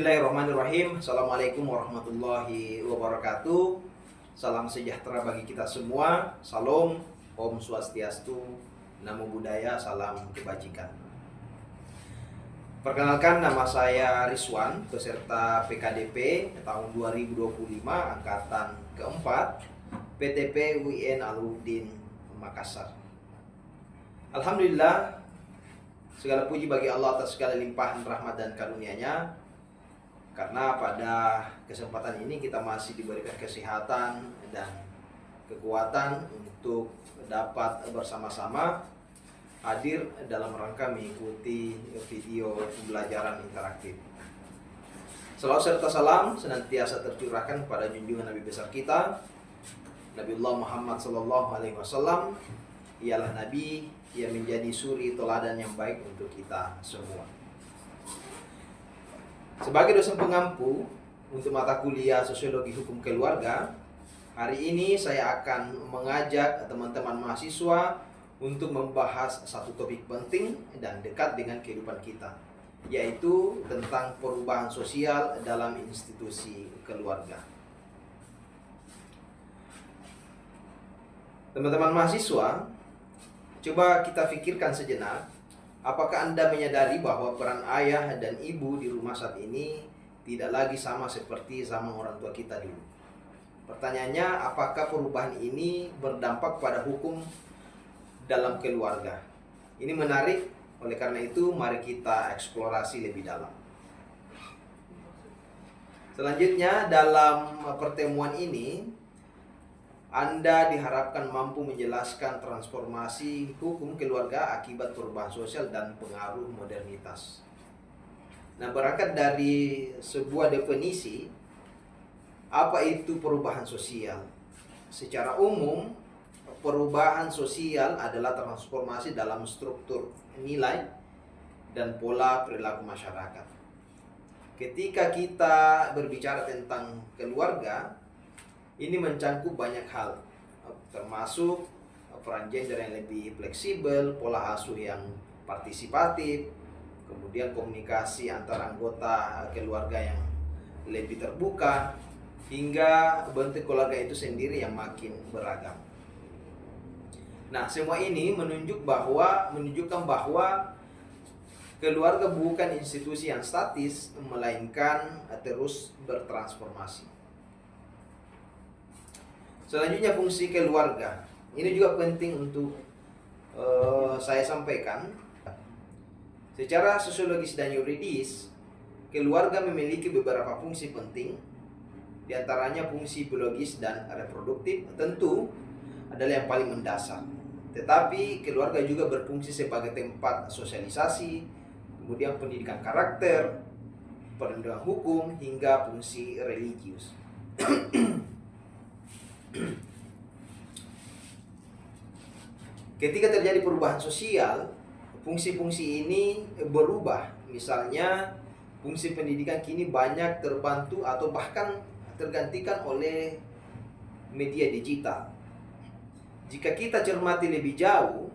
Bismillahirrahmanirrahim. Assalamualaikum warahmatullahi wabarakatuh. Salam sejahtera bagi kita semua. Salam, Om Swastiastu, Namo Buddhaya, salam kebajikan. Perkenalkan, nama saya Rizwan, peserta PKDP tahun 2025 angkatan keempat PTP UIN Alauddin Makassar. Alhamdulillah, segala puji bagi Allah atas segala limpahan rahmat dan karunia-Nya. Karena pada kesempatan ini kita masih diberikan kesehatan dan kekuatan untuk dapat bersama-sama hadir dalam rangka mengikuti video pembelajaran interaktif. Salawat serta salam senantiasa tercurahkan kepada junjungan Nabi besar kita, Nabiullah Muhammad SAW. Ialah Nabi yang menjadi suri teladan yang baik untuk kita semua. Sebagai dosen pengampu untuk mata kuliah Sosiologi Hukum Keluarga, hari ini saya akan mengajak teman-teman mahasiswa untuk membahas satu topik penting dan dekat dengan kehidupan kita, yaitu tentang perubahan sosial dalam institusi keluarga. Teman-teman mahasiswa, coba kita pikirkan sejenak. Apakah Anda menyadari bahwa peran ayah dan ibu di rumah saat ini tidak lagi sama seperti zaman orang tua kita dulu? Pertanyaannya, apakah perubahan ini berdampak pada hukum dalam keluarga? Ini menarik, oleh karena itu mari kita eksplorasi lebih dalam. Selanjutnya, dalam pertemuan ini Anda diharapkan mampu menjelaskan transformasi hukum keluarga akibat perubahan sosial dan pengaruh modernitas. Nah, berangkat dari sebuah definisi, apa itu perubahan sosial? Secara umum, perubahan sosial adalah transformasi dalam struktur nilai dan pola perilaku masyarakat. Ketika kita berbicara tentang keluarga, ini mencangkup banyak hal, termasuk peran gender yang lebih fleksibel, pola asuh yang partisipatif, kemudian komunikasi antar anggota keluarga yang lebih terbuka, hingga bentuk keluarga itu sendiri yang makin beragam. Nah, semua ini menunjukkan bahwa keluarga bukan institusi yang statis, melainkan terus bertransformasi. Selanjutnya, fungsi keluarga. Ini juga penting untuk saya sampaikan. Secara sosiologis dan yuridis, keluarga memiliki beberapa fungsi penting. Di antaranya fungsi biologis dan reproduktif tentu adalah yang paling mendasar. Tetapi keluarga juga berfungsi sebagai tempat sosialisasi, kemudian pendidikan karakter, perlindungan hukum, hingga fungsi religius. Ketika terjadi perubahan sosial, fungsi-fungsi ini berubah. Misalnya, fungsi pendidikan kini banyak terbantu atau bahkan tergantikan oleh media digital. Jika kita cermati lebih jauh,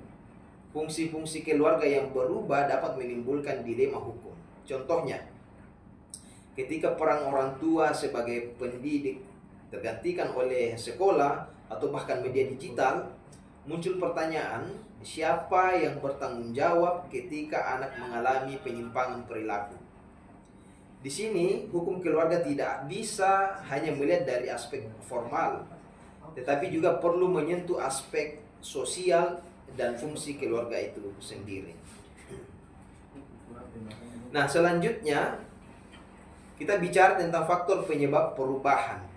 fungsi-fungsi keluarga yang berubah dapat menimbulkan dilema hukum. Contohnya, ketika peran orang tua sebagai pendidik tergantikan oleh sekolah atau bahkan media digital, muncul pertanyaan, siapa yang bertanggung jawab ketika anak mengalami penyimpangan perilaku? Di sini, hukum keluarga tidak bisa hanya melihat dari aspek formal, tetapi juga perlu menyentuh aspek sosial dan fungsi keluarga itu sendiri. Nah, selanjutnya kita bicara tentang faktor penyebab perubahan.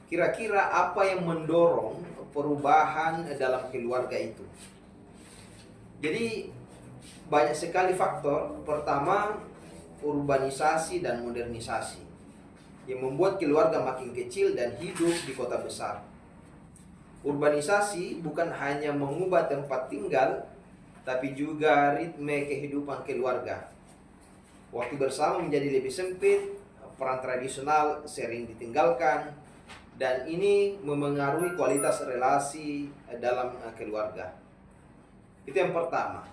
Kira-kira apa yang mendorong perubahan dalam keluarga itu? Jadi banyak sekali faktor. Pertama, urbanisasi dan modernisasi yang membuat keluarga makin kecil dan hidup di kota besar. Urbanisasi bukan hanya mengubah tempat tinggal, tapi juga ritme kehidupan keluarga. Waktu bersama menjadi lebih sempit, peran tradisional sering ditinggalkan, dan ini memengaruhi kualitas relasi dalam keluarga. Itu yang pertama.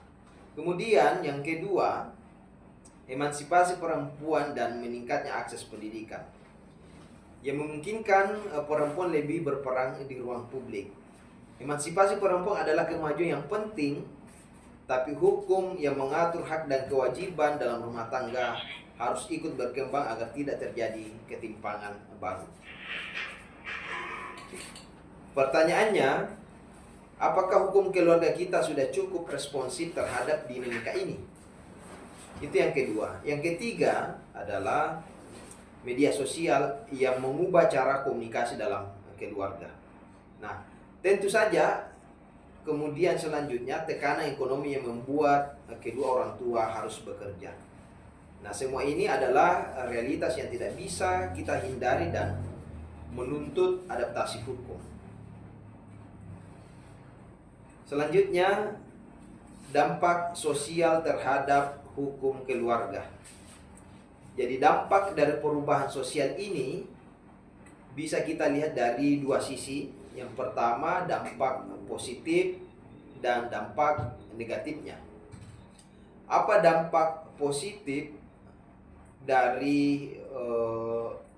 Kemudian yang kedua, emansipasi perempuan dan meningkatnya akses pendidikan yang memungkinkan perempuan lebih berperan di ruang publik. Emansipasi perempuan adalah kemajuan yang penting, tapi hukum yang mengatur hak dan kewajiban dalam rumah tangga harus ikut berkembang agar tidak terjadi ketimpangan baru. Pertanyaannya, apakah hukum keluarga kita sudah cukup responsif terhadap dinamika ini? Itu yang kedua. Yang ketiga adalah media sosial yang mengubah cara komunikasi dalam keluarga. Nah, tentu saja kemudian selanjutnya tekanan ekonomi yang membuat kedua orang tua harus bekerja. Nah, semua ini adalah realitas yang tidak bisa kita hindari dan menuntut adaptasi hukum. Selanjutnya, dampak sosial terhadap hukum keluarga. Jadi dampak dari perubahan sosial ini bisa kita lihat dari dua sisi. Yang pertama, dampak positif dan dampak negatifnya. Apa dampak positif dari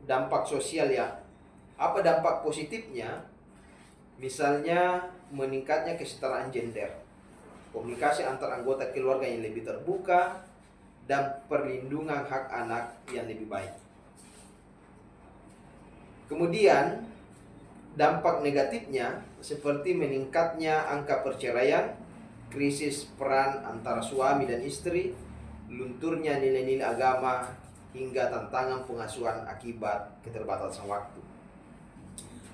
dampak sosial ya? Apa dampak positifnya? Misalnya meningkatnya kesetaraan gender, komunikasi antar anggota keluarga yang lebih terbuka, dan perlindungan hak anak yang lebih baik. Kemudian dampak negatifnya seperti meningkatnya angka perceraian, krisis peran antara suami dan istri, lunturnya nilai-nilai agama, hingga tantangan pengasuhan akibat keterbatasan waktu.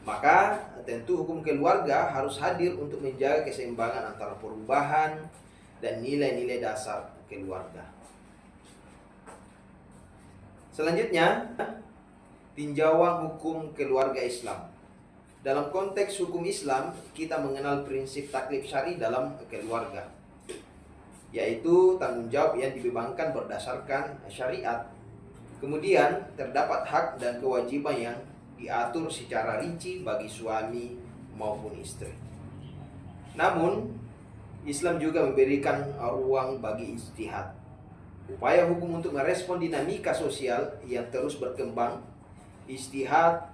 Maka tentu hukum keluarga harus hadir untuk menjaga keseimbangan antara perubahan dan nilai-nilai dasar keluarga. Selanjutnya, tinjauan hukum keluarga Islam. Dalam konteks hukum Islam, kita mengenal prinsip taklif syar'i dalam keluarga, yaitu tanggung jawab yang dibebankan berdasarkan syariat. Kemudian terdapat hak dan kewajiban yang diatur secara rinci bagi suami maupun istri. Namun, Islam juga memberikan ruang bagi ijtihad. Upaya hukum untuk merespon dinamika sosial yang terus berkembang. Ijtihad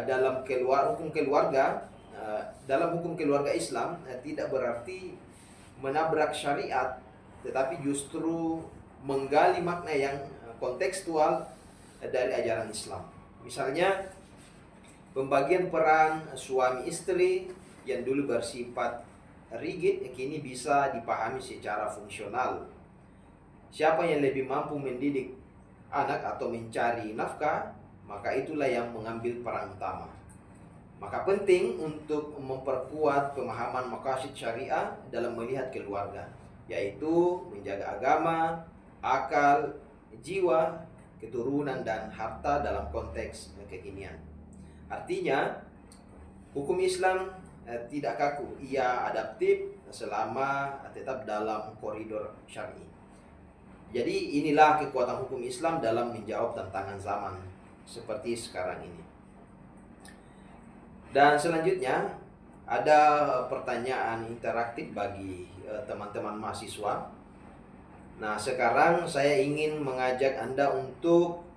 dalam hukum keluarga, dalam hukum keluarga Islam tidak berarti menabrak syariat, tetapi justru menggali makna yang kontekstual dari ajaran Islam. Misalnya, pembagian peran suami istri yang dulu bersifat rigid kini bisa dipahami secara fungsional. Siapa yang lebih mampu mendidik anak atau mencari nafkah, maka itulah yang mengambil peran utama. Maka penting untuk memperkuat pemahaman maqasid syariah dalam melihat keluarga, yaitu menjaga agama, akal, jiwa, keturunan, dan harta dalam konteks kekinian. Artinya, hukum Islam tidak kaku, ia adaptif selama tetap dalam koridor syar'i. Jadi inilah kekuatan hukum Islam dalam menjawab tantangan zaman seperti sekarang ini. Dan selanjutnya ada pertanyaan interaktif bagi teman-teman mahasiswa. Nah, sekarang saya ingin mengajak Anda untuk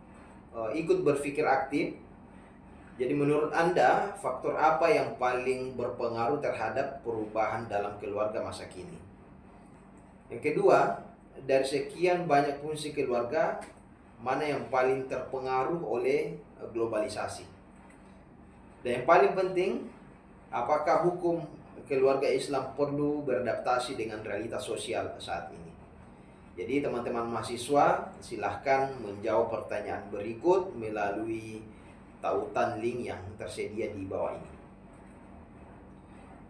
ikut berpikir aktif. Jadi menurut Anda, faktor apa yang paling berpengaruh terhadap perubahan dalam keluarga masa kini? Yang kedua, dari sekian banyak fungsi keluarga, mana yang paling terpengaruh oleh globalisasi? Dan yang paling penting, apakah hukum keluarga Islam perlu beradaptasi dengan realitas sosial saat ini? Jadi teman-teman mahasiswa silahkan menjawab pertanyaan berikut melalui tautan link yang tersedia di bawah ini.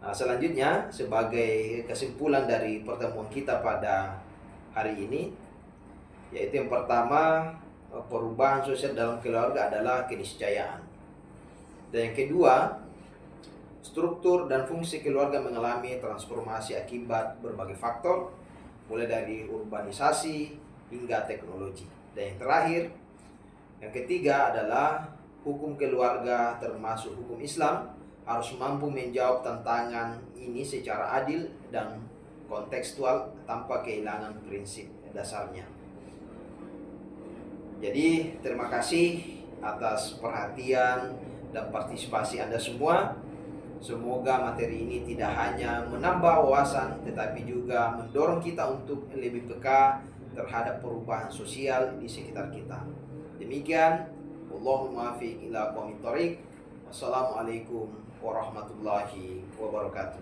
Nah, selanjutnya sebagai kesimpulan dari pertemuan kita pada hari ini, yaitu yang pertama, perubahan sosial dalam keluarga adalah keniscayaan. Dan yang kedua, struktur dan fungsi keluarga mengalami transformasi akibat berbagai faktor, mulai dari urbanisasi hingga teknologi. Dan yang terakhir, yang ketiga adalah hukum keluarga termasuk hukum Islam harus mampu menjawab tantangan ini secara adil dan kontekstual tanpa kehilangan prinsip dasarnya. Jadi terima kasih atas perhatian dan partisipasi Anda semua. Semoga materi ini tidak hanya menambah wawasan, tetapi juga mendorong kita untuk lebih peka terhadap perubahan sosial di sekitar kita. Demikian, Allahumma fiq ila aqwamit thoriq. Wassalamualaikum warahmatullahi wabarakatuh.